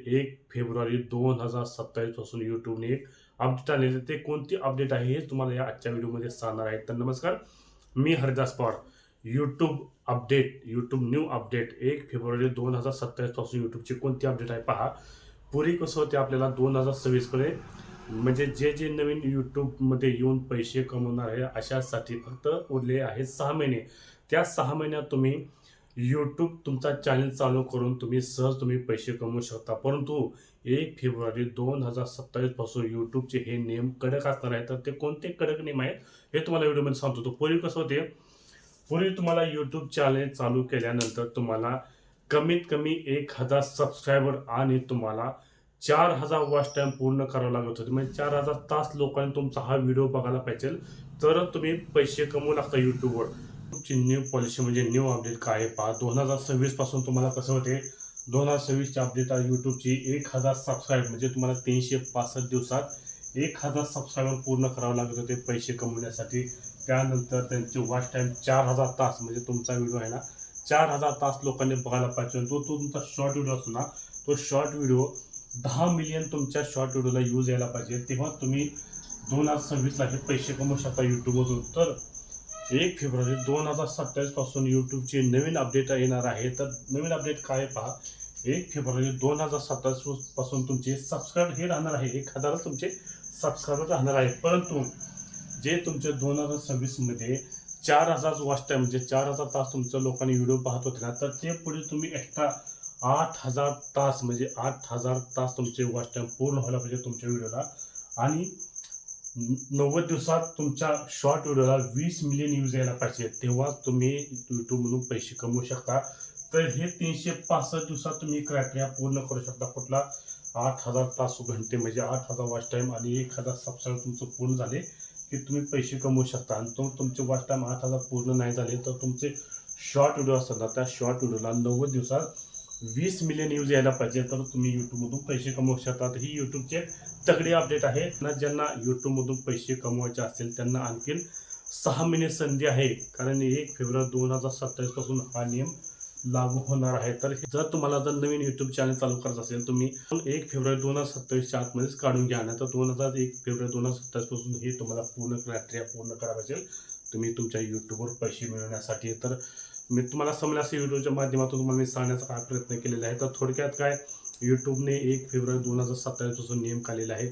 1 फेब्रुवारी 2027 पासून यूट्यूबने एक अपडेट आलेले. ते कोणती अपडेट आहे हे तुम्हाला या आजच्या व्हिडिओमध्ये सांगणार आहे. तर नमस्कार, मी Haridas Pawar. YouTube new update 1 फेब्रुवारी 2027 पासून यूट्यूबची कोणती अपडेट आहे पहा. पूर्वी कसं होते आपल्याला 2026 कडे म्हणजे जे नवीन यूट्यूबमध्ये येऊन पैसे कमवणार आहे अशासाठी फक्त उरले आहेत 6 महिने. त्या 6 महिन्यात तुम्ही यूट्यूब तुमचा चॅनल चालू करून तुम्ही पैसे कमवू शकता. परंतु 1 फेब्रुवारी 2027 पासून यूट्यूबचे हे नियम कडक असणार आहे. तर ते कोणते कडक नियम आहेत हे तुम्हाला व्हिडिओमध्ये सांगतो. तो पूर्वी कसं होते, पूर्वी तुम्हाला यूट्यूब चॅनल चालू केल्यानंतर तुम्हाला कमीत कमी 1000 सबस्क्रायबर आणि तुम्हाला 4000 वॉच टाइम पूर्ण करावा लागत होते. म्हणजे 4000 तास लोकांनी तुमचा हा व्हिडिओ बघायला पाहिजे, तर तुम्ही पैसे कमवू लागता यूट्यूबवर. तुमची न्यू पॉलिसी म्हणजे न्यू अपडेट काय आहे पहा. 2026 पासून तुम्हाला कसं होते, 2026 ची अपडेट आहे यूट्यूबची. 1000 सबस्क्राईब म्हणजे तुम्हाला 365 दिवसात 1000 सबस्क्रायबर पूर्ण करावं लागत होते पैसे कमवण्यासाठी. त्यानंतर त्यांची वॉच टाइम 4000 तास म्हणजे तुमचा व्हिडिओ आहे ना 4000 तास लोकांनी बघायला पाहिजे. तो तुमचा शॉर्ट व्हिडिओ असतो ना, तो शॉर्ट व्हिडिओ 10 मिलियन तुमच्या शॉर्ट व्हिडिओला यूज यायला पाहिजे. तेव्हा तुम्ही 2026 ला हे पैसे कमवू शकता यूट्यूबमधून. तर 1 फेब्रुवारी 2027 पासून यूट्यूबची नवीन अपडेट येणार आहे. तर नवीन अपडेट काय पहा. 1 फेब्रुवारी 2027 पासून तुमचे सबस्क्राईबर हे राहणार आहे 1000 तुमचे सबस्क्रायबर राहणार आहे. परंतु जे तुमचे 2026 मध्ये 4000 वॉच टाइम म्हणजे 4000 तास तुमच्या लोकांनी व्हिडिओ पाहत होते ना, तर ते पुढे तुम्ही एक्स्ट्रा 8000 तास म्हणजे 8000 तास तुमचे वॉच टाइम पूर्ण व्हायला पाहिजे तुमच्या व्हिडिओला. आणि 90 दिवसात तुमच्या शॉर्ट व्हिडिओला 20 मिलियन व्ह्यूज यायला पाहिजे. तेव्हा तुम्ही यूट्यूबमधून पैसे कमवू शकता. तर हे 365 दिवसात तुम्ही क्रायटेरिया पूर्ण करू शकता. कुठला 8000 तास घंटे म्हणजे 8000 वॉच टाइम आणि 1000 सबस्क्राईब तुमचं पूर्ण झाले की तुम्ही पैसे कमवू शकता. आणि तुमचे वॉच टाइम 8000 पूर्ण नाही झाले तर तुमचे शॉर्ट व्हिडिओ असतात ना, त्या शॉर्ट व्हिडिओला 90 दिवसात 20 मिलियन व्ह्यूज यायला पाहिजे, तर तुम्ही यूट्यूबमधून पैसे कमवू शकता. ही यूट्यूबचे तगडी अपडेट आहे ना. ज्यांना यूट्यूबमधून पैसे कमवायचे असतील त्यांना आणखीन 6 महिने संधी आहे, कारण 1 फेब्रुवारी 2027 पासून हा नियम लागू होणार आहे. तर जर तुम्हाला नवीन यूट्यूब चॅनल चालू करायचं असेल तुम्ही 1 फेब्रुवारी 2027 च्या आतमध्येच काढून घ्या. नाही तर 1 फेब्रुवारी 2027 पासून हे तुम्हाला पूर्ण क्रायटेरिया पूर्ण करावं लागेल तुम्ही तुमच्या यूट्यूबवर पैसे मिळवण्यासाठी. तर मी तुम्हाला समजा असे व्हिडिओच्या माध्यमातून तुम्हाला मी सांगण्याचा काय प्रयत्न केलेला आहे. तर थोडक्यात काय, यूट्यूबने 1 फेब्रुवारी 2027 पासून नियम काढलेला आहे.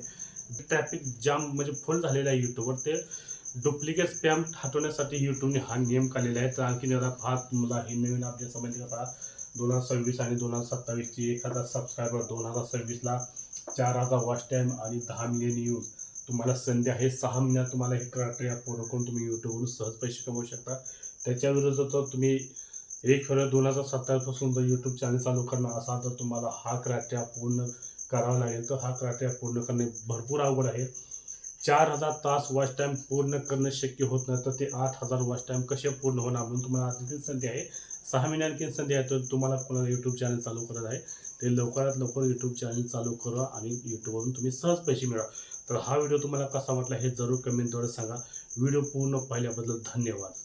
ट्रॅफिक जाम म्हणजे फुल झालेला आहे यूट्यूबवर. ते डुप्लिकेट स्पॅम हटवण्यासाठी यूट्यूबने हा नियम काढलेला आहे. तर आणखी जरा फार तुम्हाला ही नवीन अपडेट समजली का पहा. 2026 आणि 2027 ची 1000 सबस्क्रायबर, 2026 ला 4000 वॉच टाइम आणि 10 मिलियन व्ह्यूज तुम्हाला संधी आहे. 6 महिन्यात तुम्हाला हे क्रायटेरिया पूर्ण करून तुम्ही यूट्यूबवरून सहज पैसे कमवू शकता. त्याच्या विरोधात तुम्ही 1 फेब्रुवारी 2027 पासून जर यूट्यूब चॅनल चालू करणार असाल तर तुम्हाला हा क्रायटेरिया पूर्ण करावा लागेल. तर हा क्रायटेरिया पूर्ण करणे भरपूर अवघड आहे. 4000 तास वॉच टाइम पूर्ण करणे शक्य होत नाही, तर ते 8000 वॉच टाइम कसे पूर्ण होणार. म्हणून तुम्हाला आणखी संधी आहे, 6 महिने आणखी संधी आहे. तर तुम्हाला कोणाला यूट्यूब चॅनल चालू करत आहे ते लवकरात लवकर यूट्यूब चॅनल चालू करा आणि यूट्यूबवरून तुम्ही सहज पैसे मिळवा. तर हा व्हिडिओ तुम्हाला कसा वाटला हे जरूर कमेंटद्वारे सांगा. व्हिडिओ पूर्ण पाहिल्याबद्दल धन्यवाद.